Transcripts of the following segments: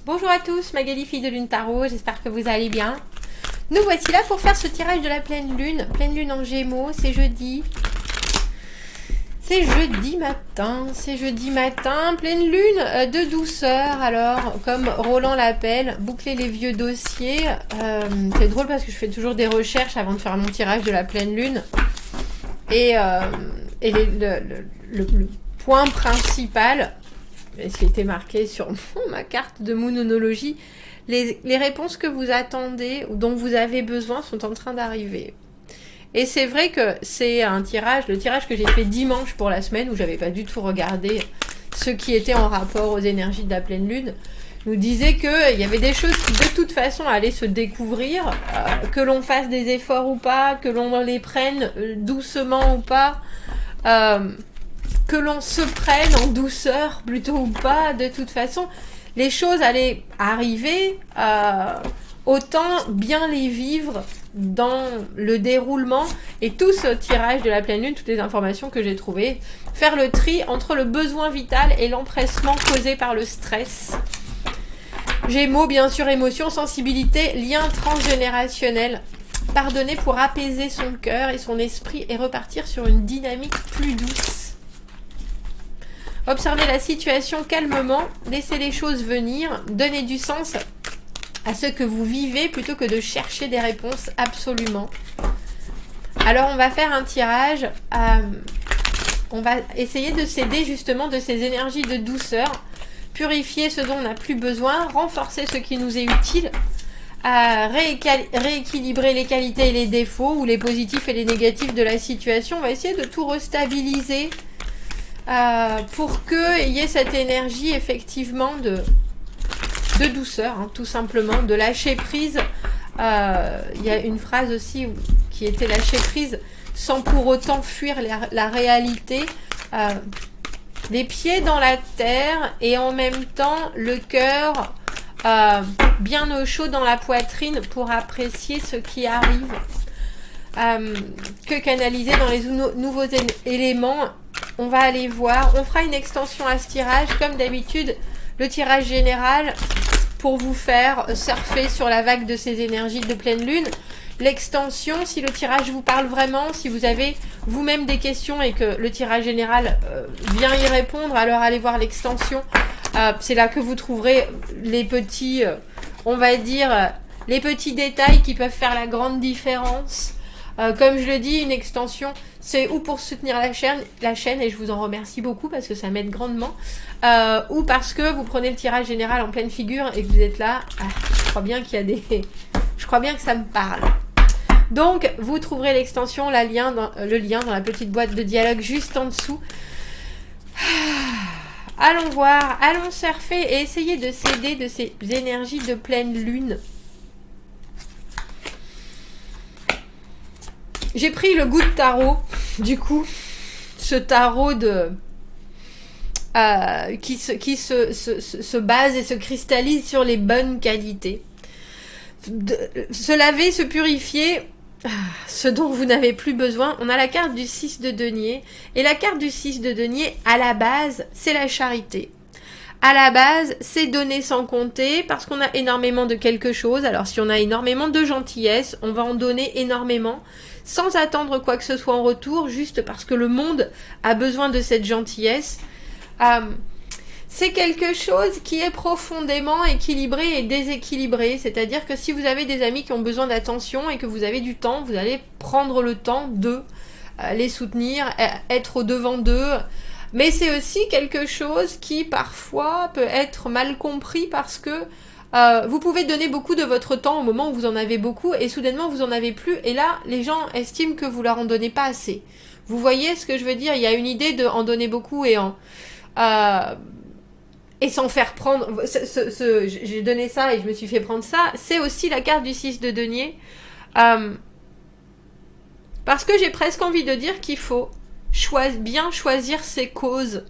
Bonjour à tous, Magali, fille de Lune Tarot, j'espère que vous allez bien. Nous voici là pour faire ce tirage de la pleine lune en Gémeaux, c'est jeudi. C'est jeudi matin, pleine lune de douceur. Alors, comme Roland l'appelle, boucler les vieux dossiers. C'est drôle parce que je fais toujours des recherches avant de faire mon tirage de la pleine lune. Et le point principal, ce qui était marqué sur ma carte de Moonologie, les réponses que vous attendez ou dont vous avez besoin sont en train d'arriver. Et c'est vrai que c'est un tirage, le tirage que j'ai fait dimanche pour la semaine, où j'avais pas du tout regardé ce qui était en rapport aux énergies de la pleine lune, nous disait qu'il y avait des choses qui de toute façon allaient se découvrir, que l'on fasse des efforts ou pas, que l'on les prenne doucement ou pas, que l'on se prenne en douceur plutôt ou pas, de toute façon, les choses allaient arriver, autant bien les vivre dans le déroulement. Et tout ce tirage de la pleine lune, toutes les informations que j'ai trouvées, faire le tri entre le besoin vital et l'empressement causé par le stress. Gémeaux, bien sûr, émotion, sensibilité, lien transgénérationnel. Pardonner pour apaiser son cœur et son esprit et repartir sur une dynamique plus douce. Observez la situation calmement, laissez les choses venir, donnez du sens à ce que vous vivez plutôt que de chercher des réponses absolument. Alors on va faire un tirage, on va essayer de s'aider justement de ces énergies de douceur, purifier ce dont on n'a plus besoin, renforcer ce qui nous est utile, rééquilibrer les qualités et les défauts ou les positifs et les négatifs de la situation. On va essayer de tout restabiliser pour qu'il y ait cette énergie effectivement de douceur, hein, tout simplement, de lâcher prise. Il y a une phrase aussi qui était lâcher prise sans pour autant fuir la réalité, les pieds dans la terre et en même temps le cœur bien au chaud dans la poitrine pour apprécier ce qui arrive, que canaliser dans les nouveaux éléments. On va aller voir, on fera une extension à ce tirage comme d'habitude. Le tirage général pour vous faire surfer sur la vague de ces énergies de pleine lune. L'extension, si le tirage vous parle vraiment, si vous avez vous-même des questions et que le tirage général vient y répondre, alors allez voir l'extension. C'est là que vous trouverez les petits, on va dire, les petits détails qui peuvent faire la grande différence. Comme je le dis, une extension, c'est ou pour soutenir la chaîne, et je vous en remercie beaucoup parce que ça m'aide grandement, ou parce que vous prenez le tirage général en pleine figure et que vous êtes là, je crois bien qu'il y a des... Je crois bien que ça me parle. Donc, vous trouverez l'extension, le lien dans la petite boîte de dialogue juste en dessous. Allons voir, allons surfer et essayer de s'aider de ces énergies de pleine lune. J'ai pris le goût de tarot, du coup, ce tarot qui se base et se cristallise sur les bonnes qualités. Se laver, se purifier, ce dont vous n'avez plus besoin. On a la carte du 6 de denier, et la carte du 6 de denier, à la base, c'est la charité. À la base, c'est donner sans compter, parce qu'on a énormément de quelque chose. Alors si on a énormément de gentillesse, on va en donner énormément, sans attendre quoi que ce soit en retour, juste parce que le monde a besoin de cette gentillesse. C'est quelque chose qui est profondément équilibré et déséquilibré. C'est-à-dire que si vous avez des amis qui ont besoin d'attention et que vous avez du temps, vous allez prendre le temps de les soutenir, être au devant d'eux. Mais c'est aussi quelque chose qui parfois peut être mal compris parce que vous pouvez donner beaucoup de votre temps au moment où vous en avez beaucoup et soudainement vous en avez plus. Et là, les gens estiment que vous leur en donnez pas assez. Vous voyez ce que je veux dire? Il y a une idée de en donner beaucoup et et s'en faire prendre. J'ai donné ça et je me suis fait prendre ça. C'est aussi la carte du 6 de denier. Parce que j'ai presque envie de dire qu'il faut bien choisir ses causes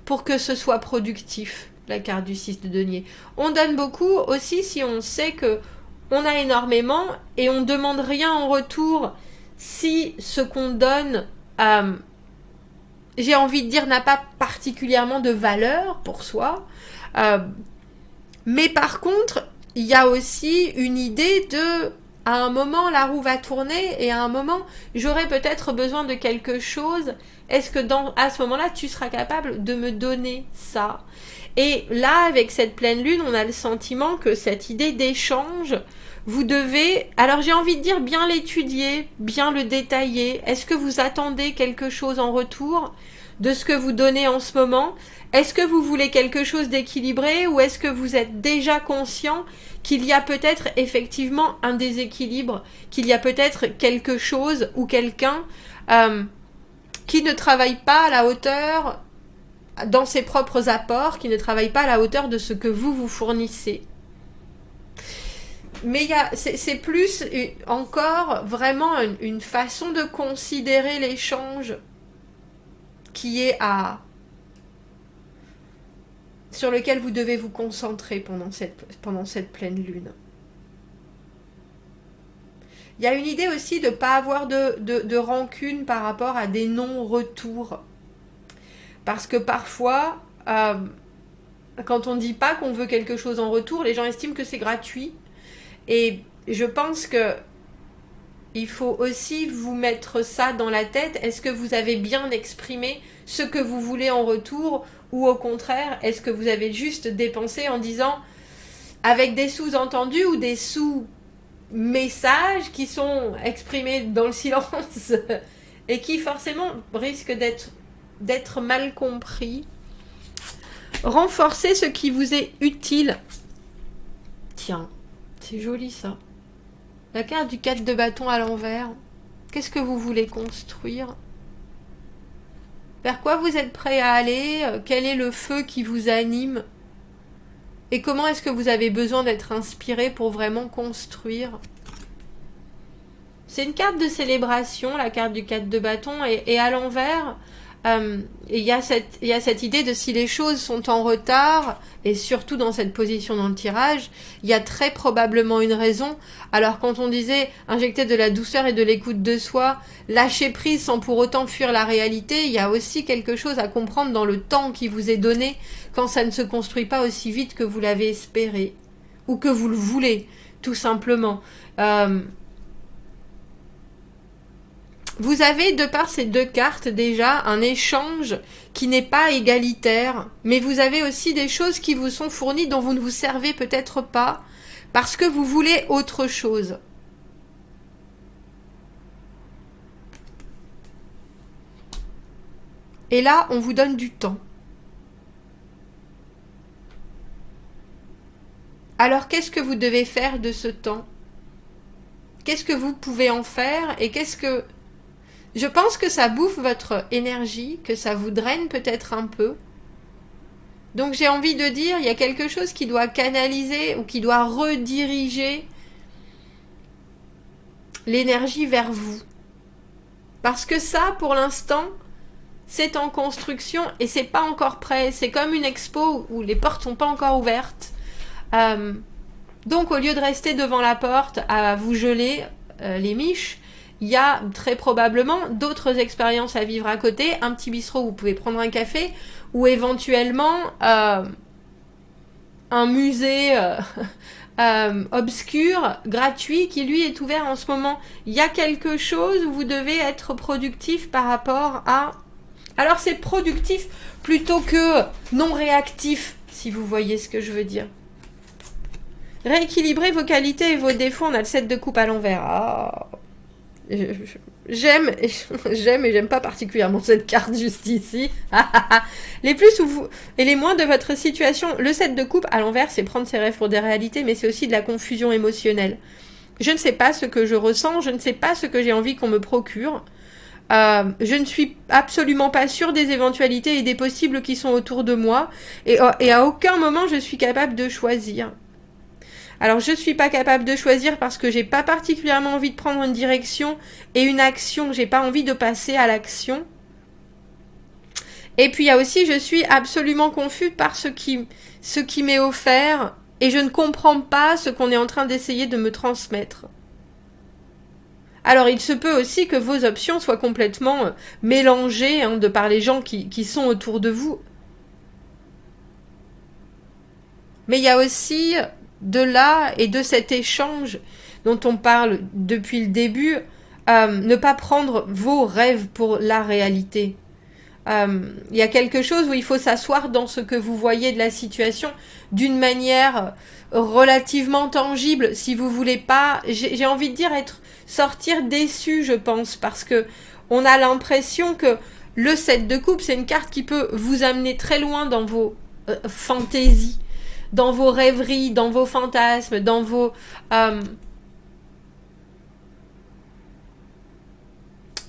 pour que ce soit productif. La carte du 6 de denier. On donne beaucoup aussi si on sait que on a énormément et on demande rien en retour si ce qu'on donne, j'ai envie de dire, n'a pas particulièrement de valeur pour soi. Mais par contre, il y a aussi une idée de, à un moment, la roue va tourner et à un moment, j'aurai peut-être besoin de quelque chose. Est-ce que à ce moment-là, tu seras capable de me donner ça? Et là, avec cette pleine lune, on a le sentiment que cette idée d'échange, vous devez, alors j'ai envie de dire, bien l'étudier, bien le détailler. Est-ce que vous attendez quelque chose en retour de ce que vous donnez en ce moment? Est-ce que vous voulez quelque chose d'équilibré ou est-ce que vous êtes déjà conscient qu'il y a peut-être effectivement un déséquilibre, qu'il y a peut-être quelque chose ou quelqu'un qui ne travaille pas à la hauteur dans ses propres apports, qui ne travaille pas à la hauteur de ce que vous fournissez? Mais c'est plus encore vraiment une façon de considérer l'échange qui est sur lequel vous devez vous concentrer pendant cette pleine lune. Il y a une idée aussi de ne pas avoir de rancune par rapport à des non-retours. Parce que parfois, quand on ne dit pas qu'on veut quelque chose en retour, les gens estiment que c'est gratuit. Et je pense que il faut aussi vous mettre ça dans la tête. Est-ce que vous avez bien exprimé ce que vous voulez en retour? Ou au contraire, est-ce que vous avez juste dépensé en disant, avec des sous-entendus ou des sous-messages qui sont exprimés dans le silence et qui forcément risquent d'être mal compris? Renforcez ce qui vous est utile. Tiens, c'est joli ça. La carte du 4 de bâton à l'envers. Qu'est-ce que vous voulez construire? Vers quoi vous êtes prêt à aller? Quel est le feu qui vous anime? Et comment est-ce que vous avez besoin d'être inspiré pour vraiment construire? C'est une carte de célébration, la carte du 4 de bâton, et à l'envers, il y a cette idée de si les choses sont en retard, et surtout dans cette position dans le tirage, il y a très probablement une raison. Alors quand on disait injecter de la douceur et de l'écoute de soi, lâcher prise sans pour autant fuir la réalité, il y a aussi quelque chose à comprendre dans le temps qui vous est donné quand ça ne se construit pas aussi vite que vous l'avez espéré, ou que vous le voulez, tout simplement. Vous avez, de par ces deux cartes, déjà un échange qui n'est pas égalitaire, mais vous avez aussi des choses qui vous sont fournies dont vous ne vous servez peut-être pas, parce que vous voulez autre chose. Et là, on vous donne du temps. Alors, qu'est-ce que vous devez faire de ce temps? Qu'est-ce que vous pouvez en faire? Et qu'est-ce que... Je pense que ça bouffe votre énergie, que ça vous draine peut-être un peu. Donc j'ai envie de dire, il y a quelque chose qui doit canaliser ou qui doit rediriger l'énergie vers vous. Parce que ça, pour l'instant, c'est en construction et c'est pas encore prêt. C'est comme une expo où les portes sont pas encore ouvertes. Donc au lieu de rester devant la porte à vous geler les miches, il y a très probablement d'autres expériences à vivre à côté, un petit bistrot où vous pouvez prendre un café, ou éventuellement un musée obscur, gratuit, qui lui est ouvert en ce moment. Il y a quelque chose où vous devez être productif par rapport à... Alors c'est productif plutôt que non réactif, si vous voyez ce que je veux dire. Rééquilibrer vos qualités et vos défauts, on a le 7 de coupe à l'envers. Ah. J'aime et j'aime pas particulièrement cette carte juste ici. Les plus ou vous et les moins de votre situation. Le 7 de coupe à l'envers, c'est prendre ses rêves pour des réalités, mais c'est aussi de la confusion émotionnelle. Je ne sais pas ce que je ressens, je ne sais pas ce que j'ai envie qu'on me procure. Je ne suis absolument pas sûre des éventualités et des possibles qui sont autour de moi. Et à aucun moment je suis capable de choisir. Alors je ne suis pas capable de choisir parce que j'ai pas particulièrement envie de prendre une direction et une action, j'ai pas envie de passer à l'action. Et puis il y a aussi, je suis absolument confuse par ce qui m'est offert et je ne comprends pas ce qu'on est en train d'essayer de me transmettre. Alors il se peut aussi que vos options soient complètement mélangées de par les gens qui sont autour de vous. Mais il y a aussi de là et de cet échange dont on parle depuis le début, ne pas prendre vos rêves pour la réalité. Il y a quelque chose où il faut s'asseoir dans ce que vous voyez de la situation d'une manière relativement tangible, si vous voulez pas, j'ai envie de dire sortir déçu, je pense, parce que on a l'impression que le 7 de coupe, c'est une carte qui peut vous amener très loin dans vos fantaisies, dans vos rêveries, dans vos fantasmes, dans vos...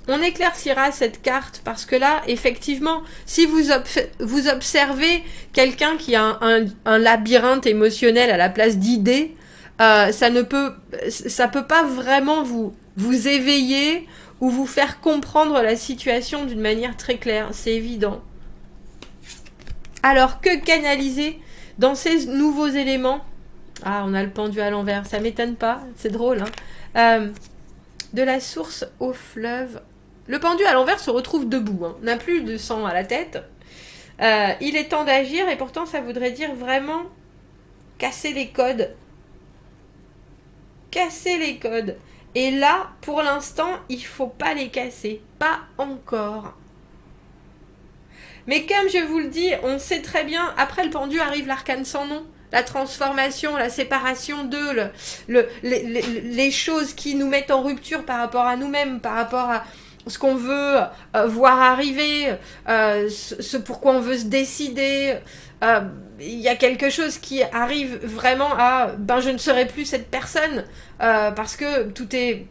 On éclaircira cette carte parce que là, effectivement, si vous observez quelqu'un qui a un labyrinthe émotionnel à la place d'idées, ça peut pas vraiment vous éveiller ou vous faire comprendre la situation d'une manière très claire, c'est évident. Alors que canaliser dans ces nouveaux éléments? Ah, on a le pendu à l'envers, ça m'étonne pas, c'est drôle, hein. De la source au fleuve. Le pendu à l'envers se retrouve debout, hein. N'a plus de sang à la tête. Il est temps d'agir et pourtant ça voudrait dire vraiment casser les codes. Casser les codes. Et là, pour l'instant, il faut pas les casser. Pas encore. Mais comme je vous le dis, on sait très bien, après le pendu arrive l'arcane sans nom. La transformation, la séparation d'eux, les choses qui nous mettent en rupture par rapport à nous-mêmes, par rapport à ce qu'on veut voir arriver, ce pourquoi on veut se décider. Il y a quelque chose qui arrive vraiment à je ne serai plus cette personne parce que tout est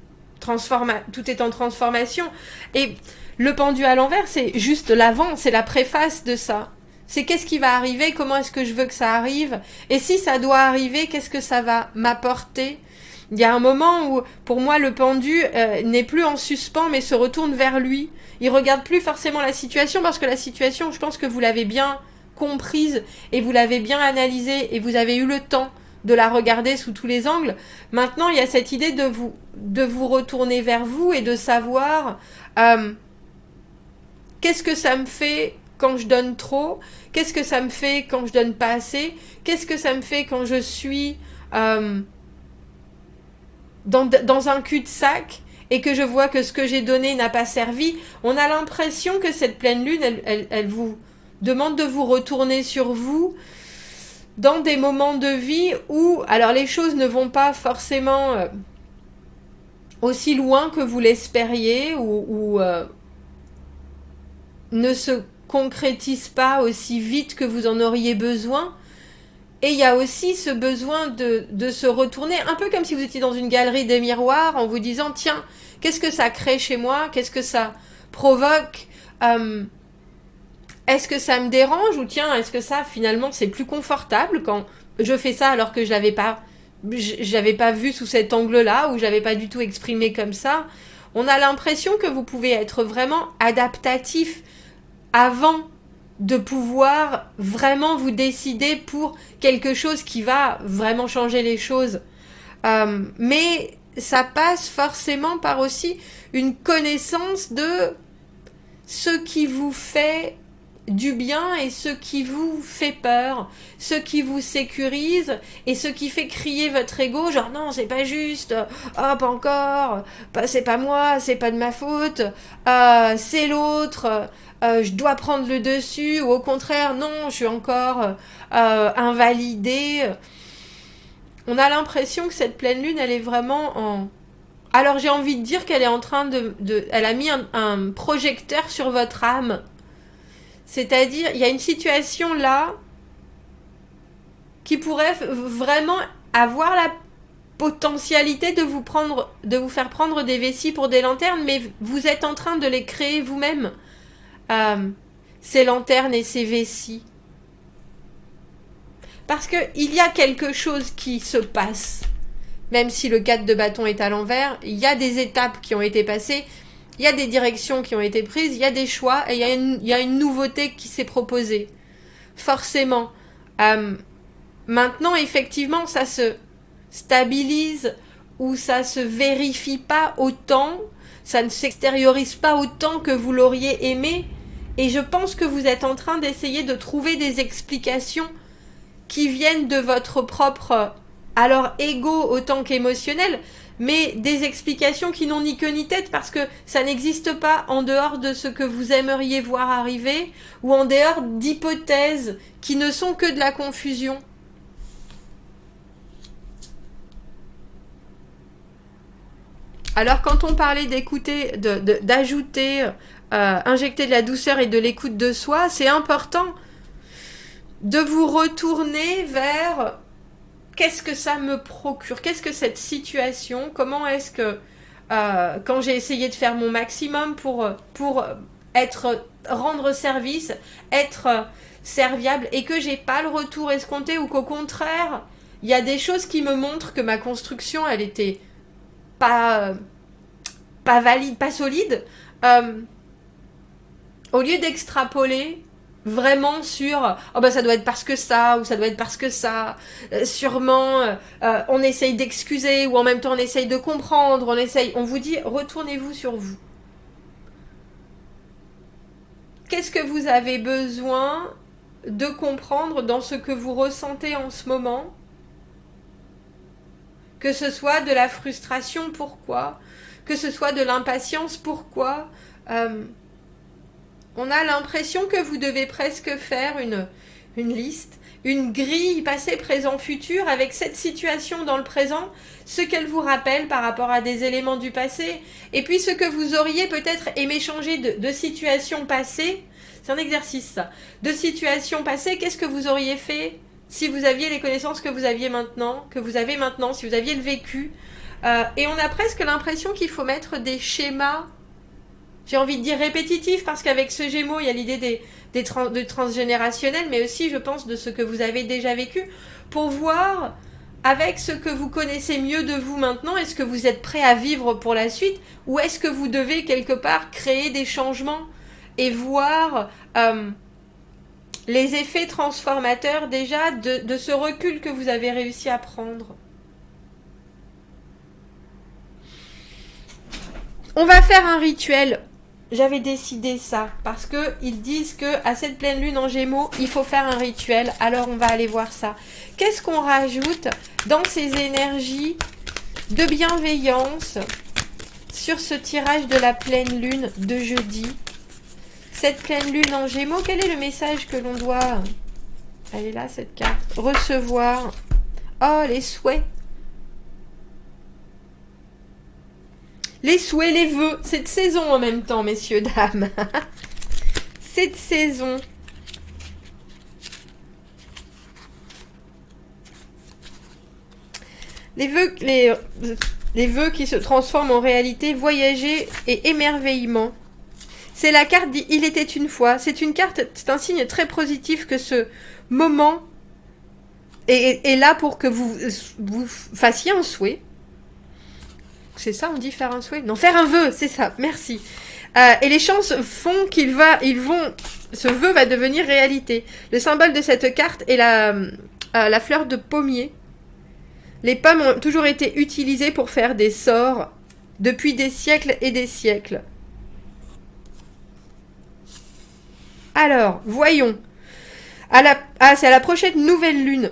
en transformation. Et le pendu à l'envers, c'est juste l'avant, c'est la préface de ça. C'est qu'est-ce qui va arriver, comment est-ce que je veux que ça arrive, et si ça doit arriver, qu'est-ce que ça va m'apporter. Il y a un moment où, pour moi, le pendu n'est plus en suspens, mais se retourne vers lui. Il regarde plus forcément la situation, parce que la situation, je pense que vous l'avez bien comprise, et vous l'avez bien analysée, et vous avez eu le temps de la regarder sous tous les angles. Maintenant, il y a cette idée de vous retourner vers vous, et de savoir qu'est-ce que ça me fait quand je donne trop, qu'est-ce que ça me fait quand je donne pas assez, qu'est-ce que ça me fait quand je suis dans un cul-de-sac et que je vois que ce que j'ai donné n'a pas servi. On a l'impression que cette pleine lune, elle vous demande de vous retourner sur vous dans des moments de vie où, alors les choses ne vont pas forcément aussi loin que vous l'espériez ou ne se concrétise pas aussi vite que vous en auriez besoin. Et il y a aussi ce besoin de se retourner, un peu comme si vous étiez dans une galerie des miroirs, en vous disant, tiens, qu'est-ce que ça crée chez moi? Qu'est-ce que ça provoque? Est-ce que ça me dérange? Ou tiens, est-ce que ça, finalement, c'est plus confortable quand je fais ça alors que je l'avais pas vu sous cet angle-là, ou j'avais pas du tout exprimé comme ça? On a l'impression que vous pouvez être vraiment adaptatif avant de pouvoir vraiment vous décider pour quelque chose qui va vraiment changer les choses. Mais ça passe forcément par aussi une connaissance de ce qui vous fait du bien et ce qui vous fait peur, ce qui vous sécurise et ce qui fait crier votre ego, genre non, c'est pas juste, oh, pas encore, c'est pas moi, c'est pas de ma faute, c'est l'autre, je dois prendre le dessus, ou au contraire, non, je suis encore invalidée. On a l'impression que cette pleine lune, elle est vraiment en... Alors j'ai envie de dire qu'elle est en train elle a mis un projecteur sur votre âme. C'est-à-dire, il y a une situation là qui pourrait vraiment avoir la potentialité de vous faire prendre des vessies pour des lanternes, mais vous êtes en train de les créer vous-même. Ces lanternes et ces vessies. Parce que il y a quelque chose qui se passe. Même si le 4 de bâton est à l'envers, il y a des étapes qui ont été passées, il y a des directions qui ont été prises, il y a des choix et il y a une nouveauté qui s'est proposée. Forcément. Maintenant, effectivement, ça se stabilise ou ça se vérifie pas autant, ça ne s'extériorise pas autant que vous l'auriez aimé. Et je pense que vous êtes en train d'essayer de trouver des explications qui viennent de votre propre, alors ego autant qu'émotionnel, mais des explications qui n'ont ni queue ni tête parce que ça n'existe pas en dehors de ce que vous aimeriez voir arriver ou en dehors d'hypothèses qui ne sont que de la confusion. Alors quand on parlait d'écouter, d'ajouter, injecter de la douceur et de l'écoute de soi, c'est important de vous retourner vers qu'est-ce que ça me procure, qu'est-ce que cette situation, comment est-ce que quand j'ai essayé de faire mon maximum pour rendre service, être serviable et que j'ai pas le retour escompté ou qu'au contraire, il y a des choses qui me montrent que ma construction, elle était pas valide, pas solide, au lieu d'extrapoler vraiment sur oh ben ça doit être parce que ça ou ça doit être parce que ça, sûrement on essaye d'excuser ou en même temps on essaye de comprendre, on vous dit retournez-vous sur vous. Qu'est-ce que vous avez besoin de comprendre dans ce que vous ressentez en ce moment? Que ce soit de la frustration, pourquoi? Que ce soit de l'impatience, pourquoi? On a l'impression que vous devez presque faire une liste, une grille passé, présent, futur, avec cette situation dans le présent, ce qu'elle vous rappelle par rapport à des éléments du passé, et puis ce que vous auriez peut-être aimé changer de situations passées. C'est un exercice ça. De situations passées, qu'est-ce que vous auriez fait si vous aviez les connaissances que vous aviez maintenant, si vous aviez le vécu. Et on a presque l'impression qu'il faut mettre des schémas, j'ai envie de dire répétitifs, parce qu'avec ce Gémeaux, il y a l'idée de transgénérationnel, mais aussi, je pense, de ce que vous avez déjà vécu, pour voir, avec ce que vous connaissez mieux de vous maintenant, est-ce que vous êtes prêt à vivre pour la suite, ou est-ce que vous devez quelque part créer des changements et voir les effets transformateurs déjà de ce recul que vous avez réussi à prendre. On va faire un rituel. J'avais décidé ça parce que ils disent que à cette pleine lune en Gémeaux, il faut faire un rituel. Alors on va aller voir ça. Qu'est-ce qu'on rajoute dans ces énergies de bienveillance sur ce tirage de la pleine lune de jeudi? Cette pleine lune en Gémeaux, quel est le message que l'on doit... Elle est là, cette carte. Recevoir. Oh, les souhaits. Les souhaits, les vœux. Cette saison en même temps, messieurs, dames. Cette saison. Les vœux qui se transforment en réalité, voyager et émerveillement. C'est la carte dit « Il était une fois ». C'est une carte, c'est un signe très positif que ce moment est là pour que vous fassiez un souhait. C'est ça, on dit faire un souhait? Non, faire un vœu, c'est ça, merci. Et les chances font ce vœu va devenir réalité. Le symbole de cette carte est la fleur de pommier. Les pommes ont toujours été utilisées pour faire des sorts depuis des siècles et des siècles. Alors, voyons. C'est à la prochaine nouvelle lune.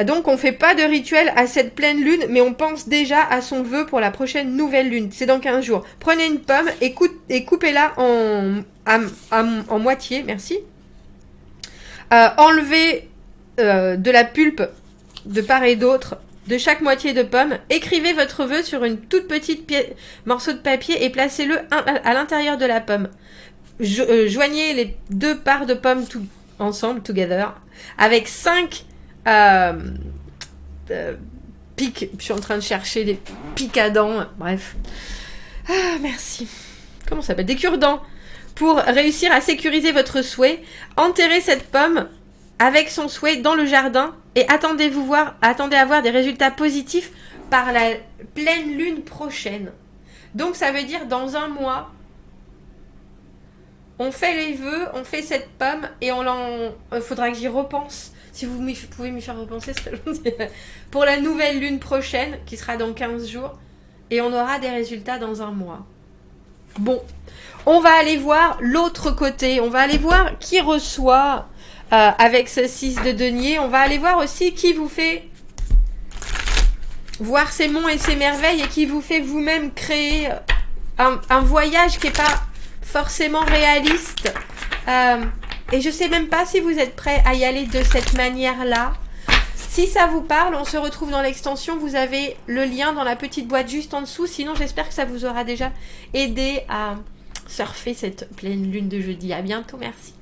Donc, on ne fait pas de rituel à cette pleine lune, mais on pense déjà à son vœu pour la prochaine nouvelle lune. C'est dans 15 jours. Prenez une pomme et coupez-la en moitié. Merci. Enlevez de la pulpe de part et d'autre de chaque moitié de pomme. Écrivez votre vœu sur une toute petite morceau de papier et placez-le à l'intérieur de la pomme. Joignez les deux parts de pommes ensemble, together, avec 5 pics. Je suis en train de chercher des pics à dents. Bref. Ah, merci. Comment ça s'appelle? Des cure-dents. Pour réussir à sécuriser votre souhait, enterrez cette pomme avec son souhait dans le jardin et attendez à voir des résultats positifs par la pleine lune prochaine. Donc ça veut dire dans un mois, on fait les vœux, on fait cette pomme et faudra que j'y repense. Si vous pouvez m'y faire repenser, ça pour la nouvelle lune prochaine, qui sera dans 15 jours. Et on aura des résultats dans un mois. Bon, on va aller voir l'autre côté. On va aller voir qui reçoit avec ce 6 de denier. On va aller voir aussi qui vous fait voir ces monts et ces merveilles et qui vous fait vous-même créer un voyage qui n'est pas forcément réaliste. Et je sais même pas si vous êtes prêts à y aller de cette manière-là. Si ça vous parle, on se retrouve dans l'extension. Vous avez le lien dans la petite boîte juste en dessous. Sinon, j'espère que ça vous aura déjà aidé à surfer cette pleine lune de jeudi. À bientôt, merci.